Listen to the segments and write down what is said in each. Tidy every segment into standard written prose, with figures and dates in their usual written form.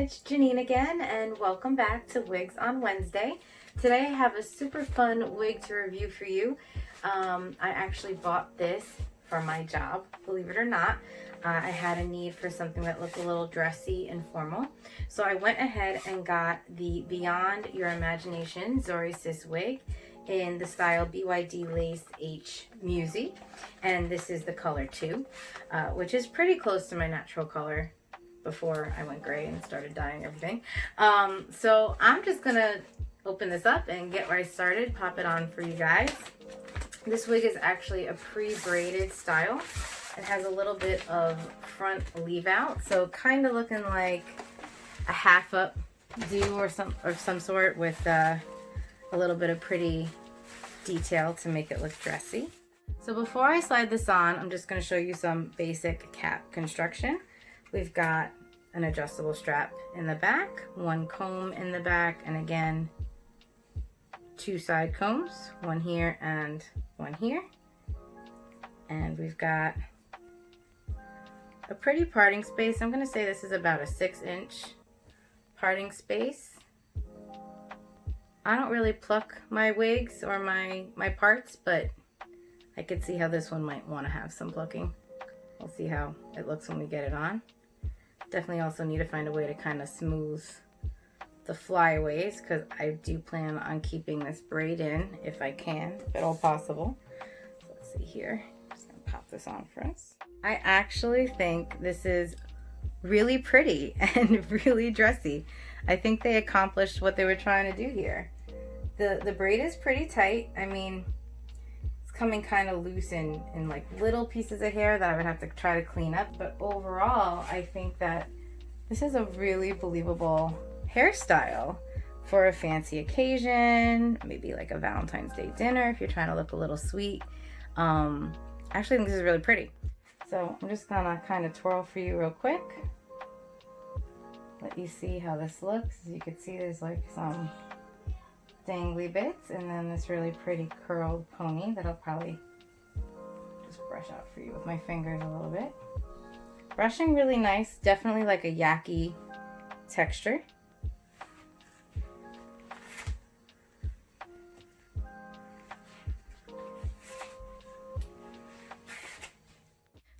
it's Janine again, and welcome back to Wigs on Wednesday. Today I have a super fun wig to review for you. I actually bought this for my job, believe it or not. I had a need for something that looked a little dressy and formal. So I went ahead and got the Beyond Your Imagination Zori Sis wig in the style BYD Lace H Musi. And this is the color 2, which is pretty close to my natural color before I went gray and started dyeing everything. So I'm just gonna open this up and get right started, pop it on for you guys. This wig is actually a pre-braided style. It has a little bit of front leave out, so kind of looking like a half up do or some sort with a little bit of pretty detail to make it look dressy. So before I slide this on, I'm just going to show you some basic cap construction. We've got an adjustable strap in the back, one comb in the back, and again, 2 side combs, one here and one here. And we've got a pretty parting space. I'm going to say this is about a 6-inch parting space. I don't really pluck my wigs or my parts, but I could see how this one might want to have some plucking. We'll see how it looks when we get it on. Definitely also need to find a way to kind of smooth the flyaways, because I do plan on keeping this braid in if I can, if at all possible. So let's see here. I'm just going to pop this on for us. I actually think this is really pretty and really dressy. I think they accomplished what they were trying to do here. The braid is pretty tight. I mean, it's coming kind of loose in like little pieces of hair that I would have to try to clean up. But overall, I think that this is a really believable hairstyle for a fancy occasion, maybe like a Valentine's Day dinner if you're trying to look a little sweet. I actually think this is really pretty. So I'm just gonna kind of twirl for you real quick. Let you see how this looks. As you can see, there's like some dangly bits and then this really pretty curled pony that I'll probably just brush out for you with my fingers a little bit. Brushing really nice, definitely like a yaki texture.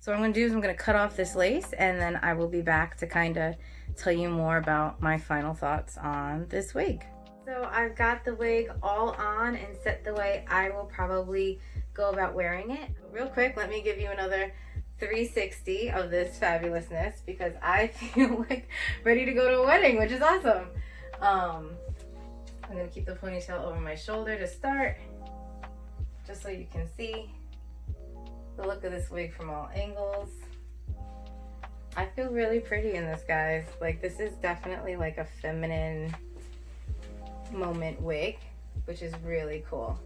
So what I'm going to do is I'm going to cut off this lace and then I will be back to kind of tell you more about my final thoughts on this wig. So I've got the wig all on and set the way I will probably go about wearing it. Real quick, let me give you another 360 of this fabulousness because I feel like ready to go to a wedding, which is awesome. I'm going to keep the ponytail over my shoulder to start, just so you can see the look of this wig from all angles. I feel really pretty in this, guys. Like, this is definitely like a feminine moment wig, which is really cool.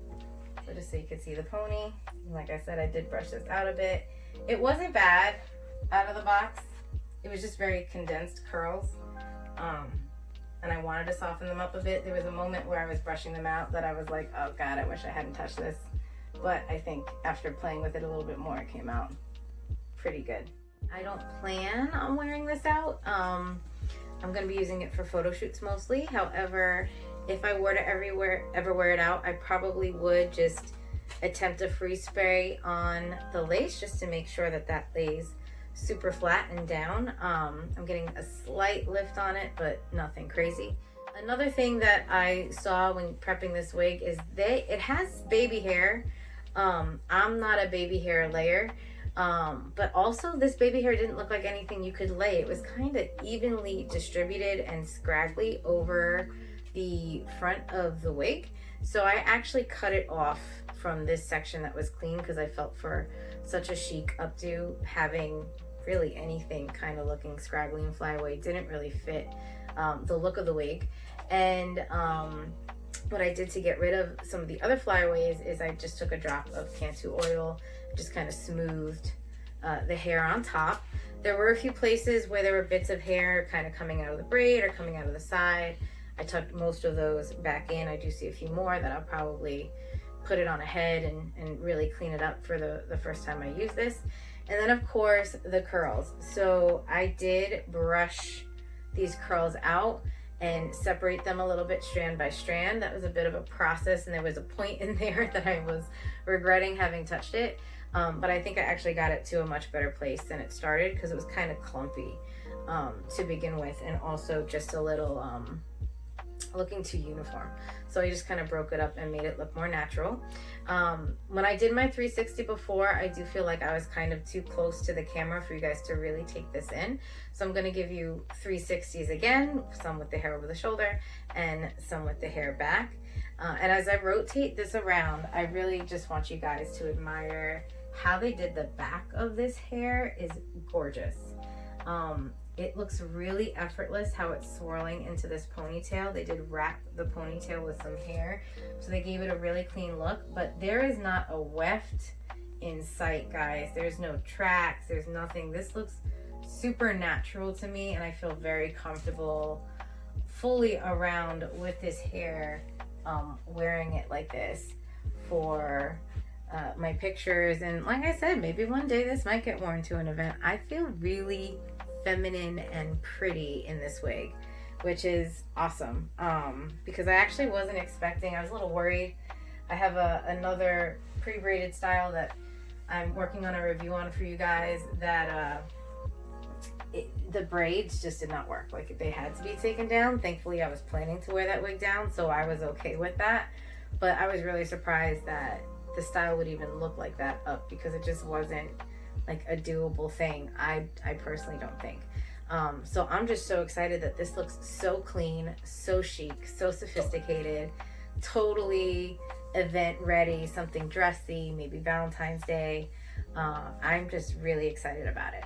So just so you can see the pony, like I said, I did brush this out a bit. It wasn't bad out of the box. It was just very condensed curls. And I wanted to soften them up a bit. There was a moment where I was brushing them out that I was like, oh God, I wish I hadn't touched this. But I think after playing with it a little bit more, it came out pretty good. I don't plan on wearing this out. I'm going to be using it for photo shoots mostly. However, if I were to ever wear it out, I probably would just attempt a free spray on the lace just to make sure that that lays super flat and down. I'm getting a slight lift on it, but nothing crazy. Another thing that I saw when prepping this wig is it has baby hair. I'm not a baby hair layer, but also this baby hair didn't look like anything you could lay. It was kind of evenly distributed and scraggly over the front of the wig. So I actually cut it off from this section that was clean because I felt for such a chic updo, having really anything kind of looking scraggly and flyaway didn't really fit the look of the wig. And what I did to get rid of some of the other flyaways is I just took a drop of Cantu oil, just kind of smoothed the hair on top. There were a few places where there were bits of hair kind of coming out of the braid or coming out of the side. I tucked most of those back in. I do see a few more that I'll probably put it on a head and really clean it up for the first time I use this. And then of course the curls. So I did brush these curls out and separate them a little bit strand by strand. That was a bit of a process, and there was a point in there that I was regretting having touched it. But I think I actually got it to a much better place than it started, because it was kind of clumpy to begin with, and also just a little looking too uniform. So I just kind of broke it up and made it look more natural. When I did my 360 before, I do feel like I was kind of too close to the camera for you guys to really take this in. So I'm going to give you 360s again, some with the hair over the shoulder and some with the hair back. And as I rotate this around, I really just want you guys to admire how they did the back of this hair. Is gorgeous. It looks really effortless how it's swirling into this ponytail. They did wrap the ponytail with some hair, so they gave it a really clean look, but there is not a weft in sight, guys. There's no tracks, there's nothing. This looks super natural to me, and I feel very comfortable fully around with this hair, wearing it like this for my pictures. And like I said, maybe one day this might get worn to an event. I feel really feminine and pretty in this wig, which is awesome, because I actually wasn't expecting. I was a little worried. I have another pre-braided style that I'm working on a review on for you guys, that the braids just did not work. Like, they had to be taken down. Thankfully, I was planning to wear that wig down, so I was okay with that. But I was really surprised that the style would even look like that up, because it just wasn't like a doable thing. I personally don't think. So I'm just so excited that this looks so clean, so chic, so sophisticated, totally event ready, something dressy, maybe Valentine's Day. I'm just really excited about it.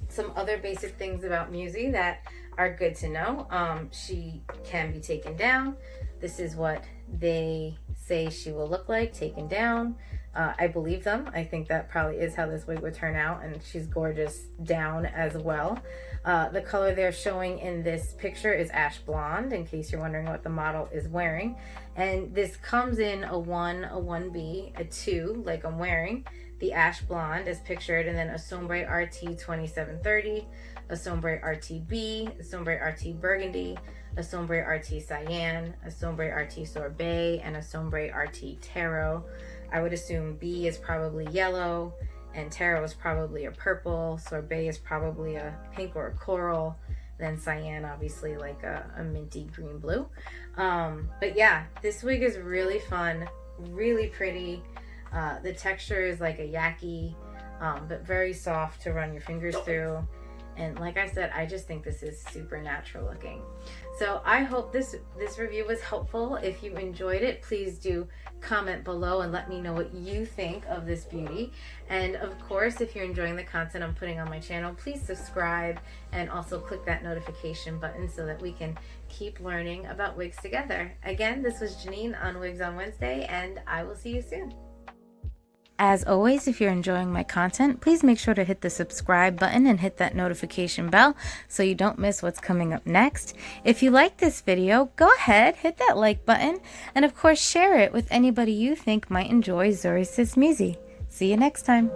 Some other basic things about Musi that are good to know. She can be taken down. This is what they say she will look like taken down. I believe them. I think that probably is how this wig would turn out, and she's gorgeous down as well. The color they're showing in this picture is ash blonde, in case you're wondering what the model is wearing. And this comes in a 1, a 1B, a 2, like I'm wearing. The ash blonde is pictured, and then a Sombre RT 2730, a Sombre RT-B, a Sombre RT Burgundy, a Sombre RT Cyan, a Sombre RT Sorbet, and a Sombre RT Taro. I would assume B is probably yellow, and Taro is probably a purple, Sorbet is probably a pink or a coral, then Cyan obviously like a minty green blue. But yeah, this wig is really fun, really pretty. The texture is like a yaki, but very soft to run your fingers through. And like I said, I just think this is super natural looking. So I hope this review was helpful. If you enjoyed it, please do comment below and let me know what you think of this beauty. And of course, if you're enjoying the content I'm putting on my channel, please subscribe and also click that notification button so that we can keep learning about wigs together. Again, this was Janine on Wigs on Wednesday, and I will see you soon. As always, if you're enjoying my content, please make sure to hit the subscribe button and hit that notification bell so you don't miss what's coming up next. If you like this video, go ahead, hit that like button, and of course share it with anybody you think might enjoy Zuri Sis Musi. See you next time.